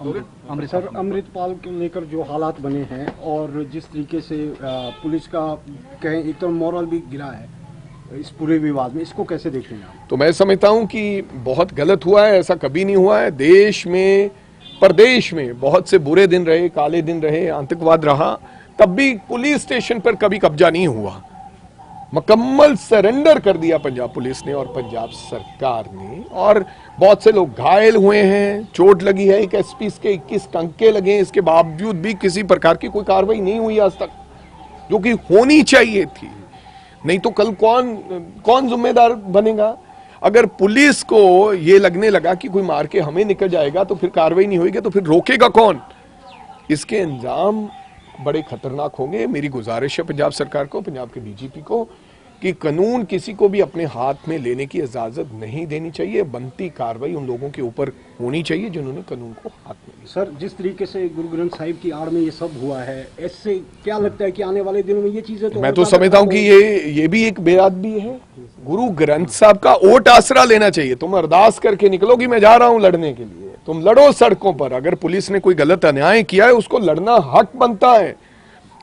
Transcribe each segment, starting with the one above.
Sir, Amritpal को लेकर जो हालात बने हैं और जिस तरीके से पुलिस का कहें एक तो मॉरल भी गिरा है इस पूरे विवाद में, इसको कैसे देखें आप? तो मैं समझता हूं कि बहुत गलत हुआ है, ऐसा कभी नहीं हुआ है। देश में, प्रदेश में बहुत से बुरे दिन रहे, काले दिन रहे, आतंकवाद रहा, तब भी पुलिस स्टेशन पर कभी कब्जा नहीं हुआ। मुकम्मल सरेंडर कर दिया पंजाब पुलिस ने और पंजाब सरकार ने, और बहुत से लोग घायल हुए हैं, चोट लगी है, एक एसपी के 21 टंके लगे हैं, इसके बावजूद भी किसी प्रकार की कोई कार्रवाई नहीं हुई आज तक, जो कि होनी चाहिए थी। नहीं तो कल कौन जिम्मेदार बनेगा? अगर पुलिस को ये लगने लगा कि कोई मार के हमें निकल जाएगा तो फिर कार्रवाई नहीं होगी, तो फिर रोकेगा कौन? इसके अंजाम बड़े खतरनाक होंगे। मेरी गुजारिश है पंजाब सरकार को, पंजाब के डीजीपी को, कि कानून किसी को भी अपने हाथ में लेने की इजाजत नहीं देनी चाहिए। बनती कार्रवाई उन लोगों के ऊपर होनी चाहिए जिन्होंने कानून को हाथ में लिया। सर, जिस तरीके से गुरु ग्रंथ साहिब की आड़ में ये सब हुआ है, इससे क्या लगता है कि आने वाले दिनों में ये चीजें मैं तो समझता हूं कि ये भी एक बेअदबी है। गुरु ग्रंथ साहब का ओट आसरा लेना चाहिए। तुम अरदास करके निकलो कि मैं जा रहा हूं लड़ने के लिए, तुम लड़ो सड़कों पर। अगर पुलिस ने कोई गलत अन्याय किया है, उसको लड़ना हक बनता है।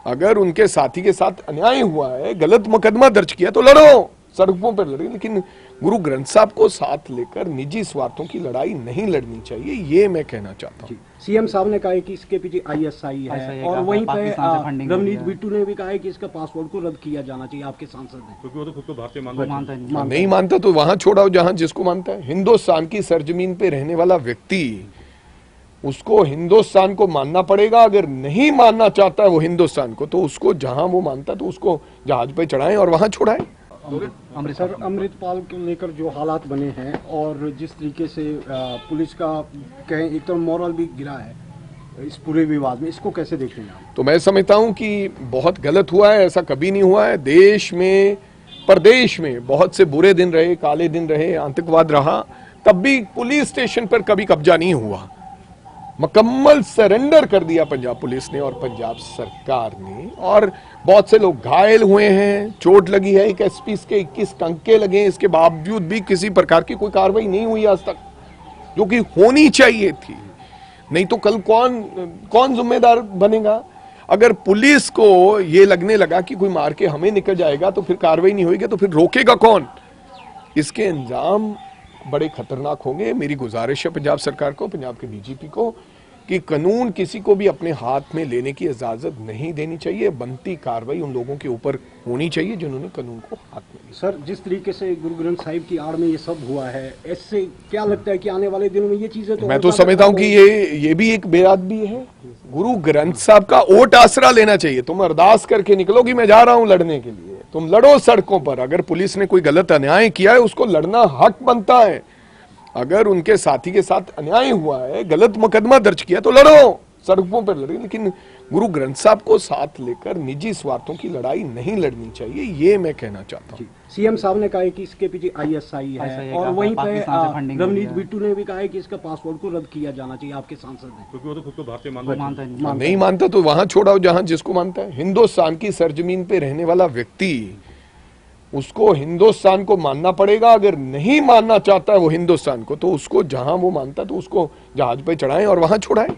अगर उनके साथी के साथ अन्याय हुआ है, गलत मुकदमा दर्ज किया, तो लड़ो, सड़कों पर लड़े, लेकिन गुरु ग्रंथ साहब को साथ लेकर निजी स्वार्थों की लड़ाई नहीं लड़नी चाहिए, ये मैं कहना चाहता हूँ। सीएम साहब ने कहा है कि इसके पीछे आईएसआई है, और वहीं पे रवनीत बिट्टू ने भी कहा है कि इसका पासपोर्ट को रद्द किया जाना चाहिए, आपके सांसद ने, क्योंकि वो तो खुद को भारतीय मानता नहीं मानता तो वहां छोड़ाओ जहां जिसको मानता है। हिंदुस्तान की सरजमीन पे रहने वाला व्यक्ति, उसको हिंदुस्तान को मानना पड़ेगा। अगर नहीं मानना चाहता है वो हिंदुस्तान को, तो उसको जहां वो मानता है तो उसको जहाज पे चढ़ाएं और वहां छोड़ाएं। सर, अमृतपाल को लेकर जो हालात बने हैं और जिस तरीके से पुलिस का कहें एक तो मॉरल भी गिरा है इस पूरे विवाद में, इसको कैसे देखें आप? तो मैं समझता हूं कि बहुत गलत हुआ है, ऐसा कभी नहीं हुआ है। देश में, प्रदेश में बहुत से बुरे दिन रहे, काले दिन रहे, आतंकवाद रहा, तब भी पुलिस स्टेशन पर कभी कब्जा नहीं हुआ। मुकम्मल सरेंडर कर दिया पंजाब पुलिस ने और पंजाब सरकार ने, और बहुत से लोग घायल हुए हैं, चोट लगी है, एक एसपी के 21 टंके लगे हैं, इसके बावजूद भी किसी प्रकार की कोई कार्रवाई नहीं हुई आज तक, जो कि होनी चाहिए थी। नहीं तो कल कौन जिम्मेदार बनेगा? अगर पुलिस को ये लगने लगा कि कोई मार के हमें निकल जाएगा तो फिर कार्रवाई नहीं होगी, तो फिर रोकेगा कौन? इसके अंजाम बड़े खतरनाक होंगे। मेरी गुजारिश है पंजाब सरकार को, पंजाब के डीजीपी को, कि कानून किसी को भी अपने हाथ में लेने की इजाजत नहीं देनी चाहिए। बनती कार्रवाई उन लोगों के ऊपर होनी चाहिए जिन्होंने कानून को हाथ में लिया। सर, जिस तरीके से गुरु ग्रंथ साहिब की आड़ में ये सब हुआ है, इससे क्या लगता है कि आने वाले दिनों में ये चीजें मैं तो समझता हूं कि ये भी एक बेअदबी है। गुरु ग्रंथ साहब का ओट आसरा लेना चाहिए। तुम अरदास करके निकलो कि मैं जा रहा हूं लड़ने के लिए, तुम लड़ो सड़कों पर। अगर पुलिस ने कोई गलत अन्याय किया है, उसको लड़ना हक बनता है। अगर उनके साथी के साथ अन्याय हुआ है, गलत मुकदमा दर्ज किया, तो लड़ो, सड़कों पर लड़े, लेकिन गुरु ग्रंथ साहब को साथ लेकर निजी स्वार्थों की लड़ाई नहीं लड़नी चाहिए, ये मैं कहना चाहता हूँ। सीएम साहब ने कहा है कि इसके पीछे आईएसआई है, और वहीं पे रवनीत बिट्टू ने भी कहा है कि इसका पासपोर्ट को रद्द किया जाना चाहिए, आपके सांसद ने, क्योंकि वो तो खुद को भारतीय मानता नहीं मानता तो वहां छोड़ाओ जहां जिसको मानता है। हिंदुस्तान की सरजमीन पे रहने वाला व्यक्ति, उसको हिंदुस्तान को मानना पड़ेगा। अगर नहीं मानना चाहता है वो हिंदुस्तान को, तो उसको जहां वो मानता है तो उसको जहाज पे चढ़ाएं और वहां छोड़ाएं।